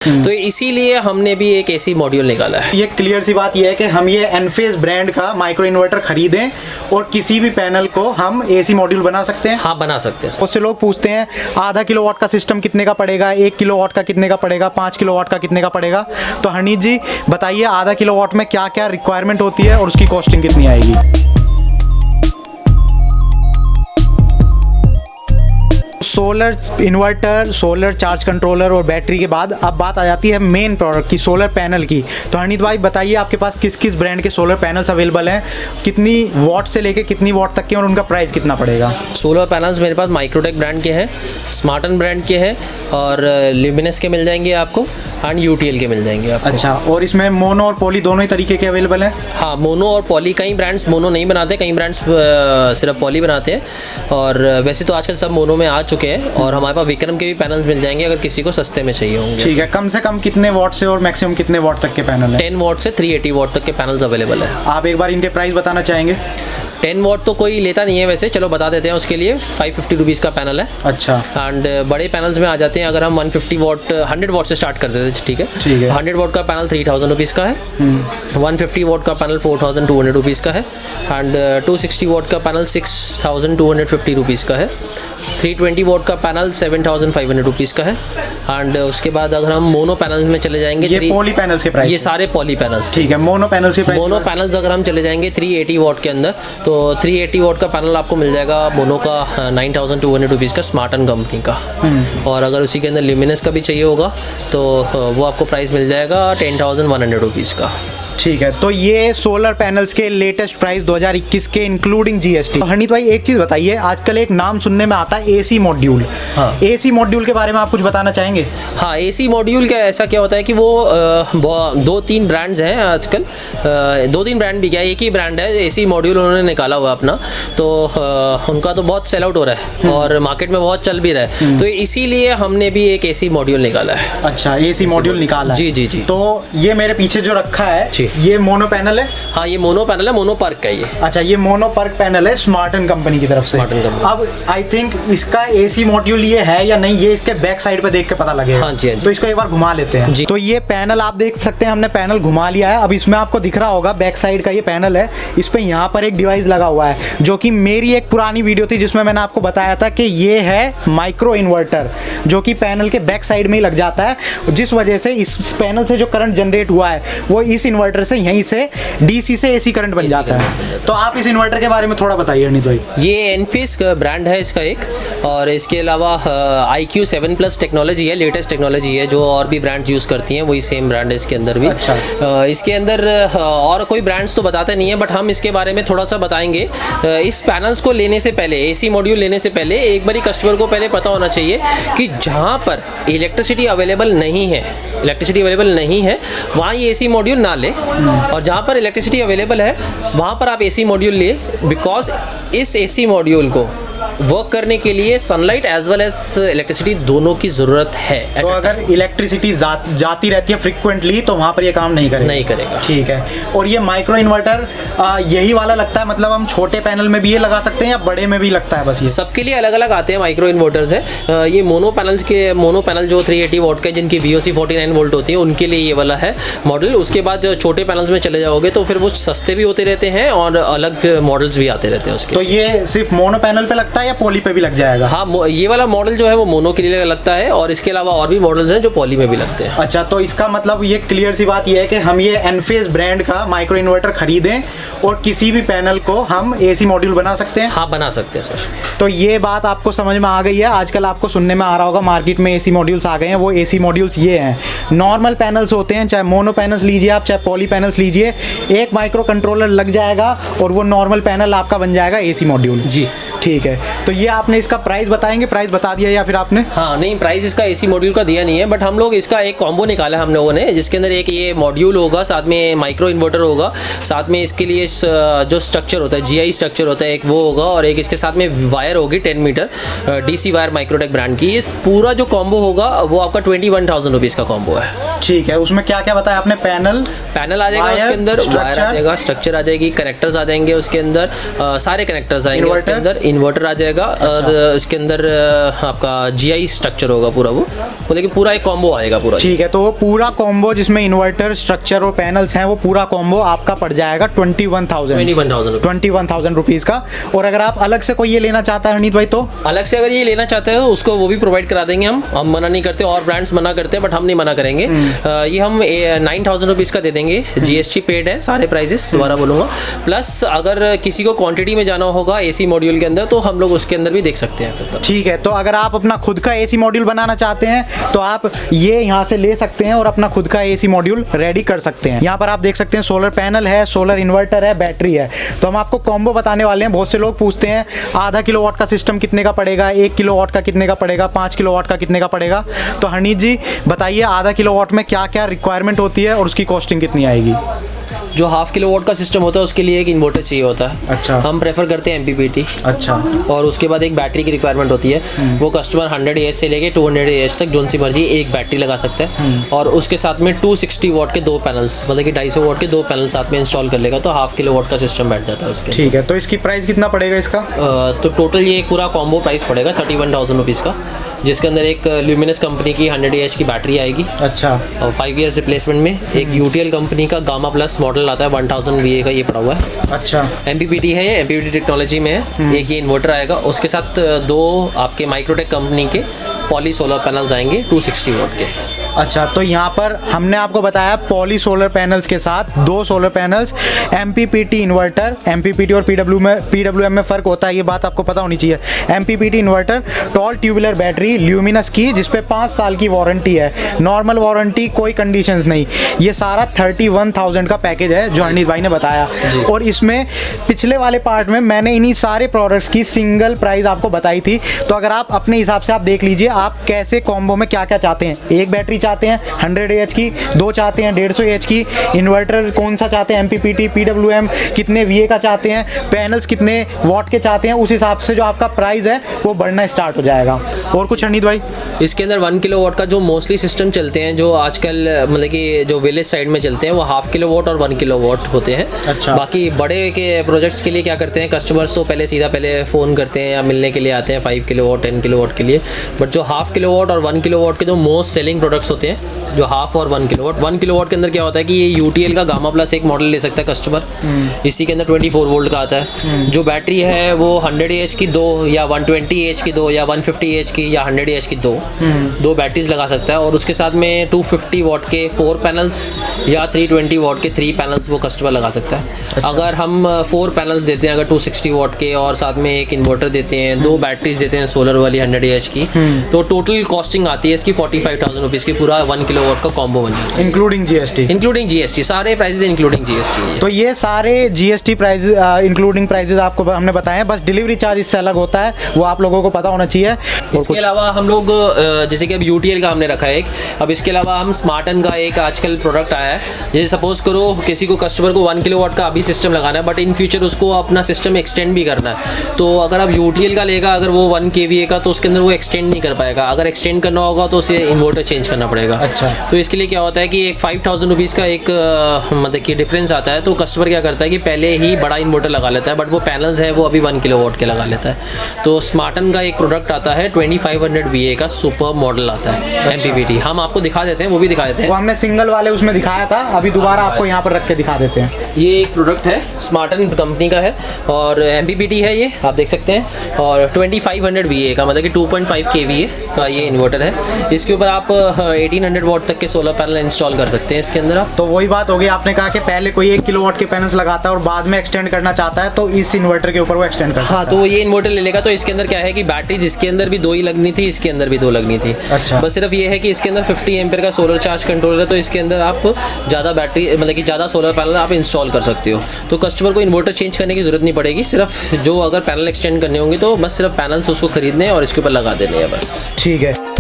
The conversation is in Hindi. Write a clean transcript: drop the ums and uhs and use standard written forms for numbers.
तो इसीलिए हमने भी एक एसी मॉड्यूल निकाला है। ये क्लियर सी बात ये है कि हम ये एनफेज ब्रांड का माइक्रो इन्वर्टर खरीदें और किसी भी पैनल को हम एसी मॉड्यूल बना सकते हैं। हाँ, बना सकते हैं। उससे लोग पूछते हैं आधा किलोवाट का सिस्टम कितने का पड़ेगा, 1 किलोवाट का कितने का पड़ेगा, 5 किलोवाट का कितने का पड़ेगा। तो हरनीत जी बताइए आधा किलोवाट में क्या क्या रिक्वायरमेंट होती है और उसकी कॉस्टिंग कितनी आएगी। Solar inverter, solar charge controller और बैटरी के बाद अब बात आ जाती है मेन प्रोडक्ट की, सोलर पैनल की। तो हरनीत भाई बताइए आपके पास किस किस ब्रांड के सोलर पैनल्स अवेलेबल हैं, कितनी वॉट से लेके कितनी वॉट तक के, और उनका प्राइस कितना पड़ेगा। सोलर पैनल्स मेरे पास माइक्रोटेक ब्रांड के हैं, स्मार्टन ब्रांड के हैं और ल्यूमिनस के मिल जाएंगे आपको, एंड यूटीएल के मिल जाएंगे आपको। अच्छा, और इसमें मोनो और पॉली दोनों ही तरीके के अवेलेबल हैं। हाँ, मोनो और पॉली। कई ब्रांड्स मोनो नहीं बनाते, कई ब्रांड्स सिर्फ पॉली बनाते हैं, और वैसे तो आजकल सब मोनो में आ चुके हैं। और हमारे पास विक्रम के भी पैनल्स मिल जाएंगे अगर किसी को सस्ते में चाहिए होंगे। ठीक है, कम से कम कितने वॉट से और मैक्सिमम कितने वॉट तक के पैनल हैं? 10 वॉट से 380 वॉट तक के पैनल्स अवेलेबल है। आप एक बार इनके प्राइस बताना चाहेंगे? 10 वॉट तो कोई लेता नहीं है वैसे, चलो बता देते हैं। उसके लिए 550 रुपीज़ का पैनल है। अच्छा। एंड बड़े पैनल्स में आ जाते हैं अगर हम 150 वॉट 100 वॉट से स्टार्ट कर देते हैं। ठीक है, 100 वॉट का पैनल 3000 रुपीज़ का है। 150 वॉट का पैनल 4200 रुपीज़ का है। एंड 260 वॉट का पैनल 6250 रुपीज़ का है। 320 वॉट का पैनल 7500 रुपीज़ का है। एंड उसके बाद अगर हम मोनो पैनल्स में चले जाएंगे, ये पॉली पैनल्स के प्राइस, ये सारे पॉली पैनल्स। ठीक है, मोनो पैनल्स के प्राइस, मोनो पैनल्स अगर हम चले जाएंगे 380 वॉट के अंदर, तो 380 वॉट का पैनल आपको मिल जाएगा मोनो का 9200 रुपीज़ का, स्मार्टन कंपनी का। और अगर उसी के अंदर ल्यूमिनस का भी चाहिए होगा तो वो आपको प्राइस मिल जाएगा 10,100 रुपीज़ का। ठीक है, तो ये सोलर पैनल्स के लेटेस्ट प्राइस 2021 के इंक्लूडिंग जीएसटी। हरनीत भाई एक चीज़ बताइए, आजकल एक नाम सुनने में आता है एसी मॉड्यूल। हाँ, एसी मॉड्यूल के बारे में आप कुछ बताना चाहेंगे? हाँ, एसी मॉड्यूल क्या, ऐसा क्या होता है कि वो 2-3 ब्रांड्स हैं आजकल, 2-3 ब्रांड भी क्या, एक ही ब्रांड है एसी मॉड्यूल उन्होंने निकाला हुआ अपना, तो उनका तो बहुत सेल आउट हो रहा है और मार्केट में बहुत चल भी रहा है। तो इसीलिए हमने भी एक एसी मॉड्यूल निकाला है। अच्छा, एसी मॉड्यूल निकाला है। जी जी जी। तो ये मेरे पीछे जो रखा है ये मोनो पैनल है? हाँ, ये मोनो पैनल है, मोनो पर्क का ये। अच्छा, ये मोनो पर्क पैनल है स्मार्टन कंपनी की तरफ से। अब आई थिंक इसका एसी मॉड्यूल ये है या नहीं, ये इसके बैक साइड पे देख के पता लगेगा। हाँ जी, हाँ जी। तो इसको एक बार घुमा लेते हैं जी। तो ये पैनल आप देख सकते हैं, हमने पैनल घुमा लिया है। अब इसमें आपको दिख रहा होगा बैक साइड का ये पैनल है, इस पे यहाँ पर एक डिवाइस लगा हुआ है, जो कि मेरी एक पुरानी वीडियो थी जिसमें मैंने आपको बताया था कि ये है माइक्रो इन्वर्टर, जो कि पैनल के बैक साइड में ही लग जाता है, जिस वजह से इस पैनल से जो करंट जनरेट हुआ है वो इस इन्वर्टर से यहीं से डीसी से एसी करंट बन जाता है। तो आप इस इन्वर्टर के बारे में थोड़ा बताइए हरनीत भाई। ये एनफेस का ब्रांड है इसका एक, और इसके अलावा IQ7+ टेक्नोलॉजी है, लेटेस्ट टेक्नोलॉजी है, जो और भी ब्रांड्स यूज़ करती हैं वही सेम ब्रांड है इसके अंदर भी। अच्छा। इसके अंदर और कोई ब्रांड्स तो बताते नहीं है, बट हम इसके बारे में थोड़ा सा बताएंगे। इस पैनल्स को लेने से पहले, एसी मॉड्यूल लेने से पहले एक बारी कस्टमर को पहले पता होना चाहिए कि जहाँ पर इलेक्ट्रिसिटी अवेलेबल नहीं है वहाँ ये एसी मॉड्यूल ना ले, और जहाँ पर इलेक्ट्रिसिटी अवेलेबल है वहाँ पर आप एसी मॉड्यूल लिए, बिकॉज इस एसी मॉड्यूल को वर्क करने के लिए sunlight as well as electricity दोनों की ज़रूरत है। तो अगर इलेक्ट्रिसिटी जाती रहती है फ्रिक्वेंटली तो वहाँ पर ये काम नहीं करेगा। ठीक है, और ये माइक्रो इन्वर्टर यही वाला लगता है, मतलब हम छोटे पैनल में भी ये लगा सकते हैं या बड़े में भी लगता है? बस ये सबके लिए अलग अलग आते हैं माइक्रो इन्वर्टर्स है। ये मोनो पैनल जो 380 वॉट के जिनकी VOC 49 वोल्ट होती है उनके लिए ये वाला है मॉडल। उसके बाद जो छोटे पैनल्स में चले जाओगे तो फिर वो सस्ते भी होते रहते हैं और अलग मॉडल्स भी आते रहते हैं उसके। तो ये सिर्फ मोनो पैनल पे लगता है या पॉली पे भी लग जाएगा? हाँ, ये वाला मॉडल जो है वो मोनो के लिए लगता है, और इसके अलावा और भी मॉडल्स हैं जो पॉली में भी लगते हैं। अच्छा, तो इसका मतलब ये क्लियर सी बात ये है कि हम ये एनफेज ब्रांड का माइक्रो इन्वर्टर खरीदें और किसी भी पैनल को हम एसी मॉड्यूल बना सकते हैं? हाँ, बना सकते हैं सर। तो ये बात आपको समझ में आ गई है। आजकल आपको सुनने में आ रहा होगा मार्केट में एसी मॉड्यूल्स आ गए हैं। वो एसी मॉड्यूल्स ये हैं, नॉर्मल पैनल्स होते हैं, चाहे मोनो पैनल्स लीजिए आप, चाहे पॉली पैनल्स लीजिए, एक माइक्रो कंट्रोलर लग जाएगा और वो नॉर्मल पैनल आपका बन जाएगा एसी मॉड्यूल। जी ठीक है, तो ये आपने इसका प्राइस बताएंगे? प्राइस बता दिया या फिर आपने? हाँ, नहीं, प्राइस इसका एसी मॉड्यूल का दिया नहीं है, बट हम लोग इसका एक कॉम्बो निकाला है हम लोगों ने, जिसके अंदर एक ये मॉड्यूल होगा, साथ में माइक्रो इन्वर्टर होगा, साथ में इसके लिए जो स्ट्रक्चर होता है GI स्ट्रक्चर होता है एक वो होगा, और एक इसके साथ में वायर होगी 10 meter DC wire Microtek brand की। ये पूरा जो कॉम्बो होगा वो आपका 21,000 रुपीज़ का कॉम्बो है। ठीक है, उसमें क्या क्या बताया आपने? पैनल आ जाएगा, वायर, उसके अंदर वायर आ स्ट्रक्चर, जाएगा, स्ट्रक्चर आ जाएगी, कनेक्टर्स आ जाएंगे उसके अंदर, सारे कनेक्टर्स आएंगे उसके अंदर, इन्वर्टर आ जाएगा और इसके अंदर आपका GI स्ट्रक्चर होगा पूरा, वो देखिए पूरा एक कॉम्बो आएगा पूरा। ठीक है, तो वो पूरा कॉम्बो जिसमें इन्वर्टर, स्ट्रक्चर और पैनल्स हैं, वो पूरा कॉम्बो आपका पड़ जाएगा 21,000 रुपीज़ का। और अगर आप अलग से कोई ये लेना चाहता है हरनीत भाई, तो अलग से अगर ये लेना चाहते हो उसको वो भी प्रोवाइड करा देंगे हम मना नहीं करते, और ब्रांड्स मना करते हैं बट हम नहीं मना करेंगे। ये हम 9,000 रुपीज़ का दे देंगे, GST पेड है सारे प्राइजेस, दोबारा बोलूँगा। प्लस अगर किसी को क्वांटिटी में जाना होगा AC मॉड्यूल के अंदर तो हम लोग उसके अंदर भी देख सकते हैं। ठीक है, तो अगर आप अपना खुद का AC मॉड्यूल बनाना चाहते हैं तो आप ये यहाँ से ले सकते हैं और अपना खुद का AC मॉड्यूल रेडी कर सकते हैं। यहाँ पर आप देख सकते हैं सोलर पैनल है, सोलर इन्वर्टर है, बैटरी है। तो हम आपको कॉम्बो बताने वाले हैं। बहुत से लोग पूछते हैं आधा किलोवाट का सिस्टम कितने का पड़ेगा, 1 किलोवाट का कितने का पड़ेगा, 5 किलोवाट का कितने का पड़ेगा। तो हरनीत जी बताइए, आधा किलोवाट में क्या क्या रिक्वायरमेंट होती है और उसकी कॉस्टिंग कितनी आएगी? जो 1/2 किलोवाट का सिस्टम होता है उसके लिए एक इन्वर्टर चाहिए होता है। अच्छा। हम प्रेफर करते हैं MPPT। अच्छा। और उसके बाद एक बैटरी की रिक्वायरमेंट होती है, वो कस्टमर 100 AH से लेके 200 AH तक जोन सी मर्जी एक बैटरी लगा सकता है। और उसके साथ में 260 वाट के 2 पैनल्स, मतलब कि 250 वाट के 2 पैनल साथ में इंस्टॉल कर लेगा तो 1/2 किलोवाट का सिस्टम बैठ जाता है उसके। ठीक है, तो इसकी प्राइस कितना पड़ेगा इसका? तो टोटल ये पूरा कॉम्बो प्राइस पड़ेगा 31,000 रुपीज़ का, जिसके अंदर एक ल्यूमिनस कंपनी की 100 AH की बैटरी आएगी। अच्छा। और 5 ईयर्स रिप्लेसमेंट में एक UTL कंपनी का गामा प्लस मॉडल आता है 1000 VA का, ये पड़ा हुआ है। अच्छा। MPPT है, ये MPPT टेक्नोलॉजी में है। एक ये इन्वर्टर आएगा, उसके साथ 2 आपके माइक्रोटेक कंपनी के पॉली सोलर पैनल्स आएंगे 260 वाट के। अच्छा, तो यहाँ पर हमने आपको बताया पॉली सोलर पैनल्स के साथ 2 solar panels, MPPT inverter. MPPT और PWM में फ़र्क होता है, ये बात आपको पता होनी चाहिए। MPPT inverter, toll tubular battery luminous की, जिस पे 5 साल की वारंटी है, नॉर्मल वारंटी, कोई कंडीशंस नहीं। ये सारा 31,000 का पैकेज है जो हरनीत भाई ने बताया। और इसमें पिछले वाले पार्ट में मैंने इन्हीं सारे प्रोडक्ट्स की सिंगल प्राइस आपको बताई थी। तो अगर आप अपने हिसाब से आप देख लीजिए आप कैसे कॉम्बो में क्या क्या चाहते हैं। एक बैटरी चाहते हैं 100 AH की, 2 चाहते हैं 150 AH की, इन्वर्टर कौन सा चाहते हैं, MPPT, PWM कितने VA का चाहते हैं, पैनल्स कितने वाट के चाहते हैं, उस हिसाब से जो आपका प्राइस है वो बढ़ना स्टार्ट हो जाएगा। और कुछ हरनीत भाई? इसके अंदर 1 किलोवाट का जो मोस्टली सिस्टम चलते हैं, जो आजकल मतलब कि जो विलेज साइड में चलते हैं, वो 1/2 किलोवाट और 1 किलोवाट होते हैं। अच्छा। बाकी बड़े के प्रोजेक्ट्स के लिए क्या करते हैं कस्टमर्स, तो पहले फ़ोन करते हैं या मिलने के लिए आते हैं 5 किलोवाट 10 किलोवाट के लिए। बट जो 1/2 किलोवाट और 1 किलोवाट के जो मोस्ट सेलिंग प्रोडक्ट्स होते हैं, जो 1/2 और 1 किलोवाट के अंदर क्या होता है कि ये UTL का गामा प्लस एक मॉडल ले सकता है कस्टमर। इसी के अंदर 24 वोल्ट का आता है। जो बैटरी है वो 100 AH की 2 या 120 AH की 2 या 150 AH की या 100 AH की 2 बैटरीज लगा सकता है। और उसके साथ में 250 वाट के 4 पैनल्स या 320 वाट के 3 पैनल्स वो कस्टमर लगा सकता है। अच्छा। अगर हम 4 पैनल्स देते हैं अगर 260 वाट के, और साथ में एक इन्वर्टर देते हैं, 2 बैटरीज देते हैं सोलर वाली 100 AH की, तो टोटल कॉस्टिंग आती है इसकी 45,000 रुपीज़ की, पूरा 1 किलोवाट का कॉम्बो बन जाता है। इंक्लूडिंग GST, सारे प्राइजेस इंक्लूडिंग GST। तो ये सारे GST प्राइस इंक्लूडिंग प्राइजेस आपको हमने बताए, बस डिलीवरी चार्ज इससे अलग होता है, वो आप लोगों को पता होना चाहिए। इसके अलावा हम लोग जैसे कि अब UTL का हमने रखा है एक, अब इसके अलावा हम स्मार्टन का एक आजकल प्रोडक्ट आया है। जैसे सपोज करो किसी को कस्टमर को 1 किलोवाट का अभी सिस्टम लगाना है, बट इन फ्यूचर उसको अपना सिस्टम एक्सटेंड भी करना है, तो अगर आप UTL का लेगा अगर वो 1 kVA का, तो उसके अंदर वो एक्सटेंड नहीं कर पाएगा। अगर एक्सटेंड करना होगा तो उसे इन्वर्टर चेंज करना पड़ेगा। अच्छा। तो इसके लिए क्या होता है कि एक 5,000 रुपीज़ का एक मतलब कि डिफरेंस आता है। तो कस्टमर क्या करता है कि पहले ही बड़ा इन्वर्टर लगा लेता है, बट वो पैनल्स है वो अभी 1 किलोवाट के लगा लेता है। तो स्मार्टन का एक प्रोडक्ट आता है 2500 VA का सुपर मॉडल आता है। अच्छा। MPPT हम आपको दिखा देते हैं, वो भी दिखा देते हैं। वो हमने सिंगल वाले उसमें दिखाया था, अभी दोबारा आपको यहाँ पर रख के दिखा देते हैं। ये एक प्रोडक्ट है स्मार्टन कंपनी का है और MPPT है, ये आप देख सकते हैं। और 2500 VA का मतलब कि 2.5 kVA का ये इन्वर्टर है। इसके ऊपर आप 1800 वाट तक के सोलर पैनल इंस्टॉल कर सकते हैं इसके अंदर आप। तो वही बात होगी, आपने कहा कि पहले कोई 1 किलोवाट के पैनल्स लगाता है और बाद में एक्सटेंड करना चाहता है, तो इस इन्वर्टर के ऊपर वो एक्सटेंड कर सकता है। हाँ, तो ये इन्वर्टर ले लेगा। तो इसके अंदर क्या है कि बैटरीज इसके अंदर भी 2 ही लगनी थी, इसके अंदर भी 2 लगनी थी। अच्छा। बस सिर्फ ये है कि इसके अंदर 50 एम्पेयर का सोलर चार्ज कंट्रोलर है, तो इसके अंदर आप ज़्यादा बैटरी मतलब कि ज़्यादा सोलर पैनल आप इंस्टॉल कर सकते हो। तो कस्टमर को इन्वर्टर चेंज करने की जरूरत नहीं पड़ेगी। सिर्फ जो अगर पैनल एक्सटेंड करने होंगे तो बस सिर्फ पैनल्स उसको खरीदने और इसके ऊपर लगा देने हैं बस। ठीक है।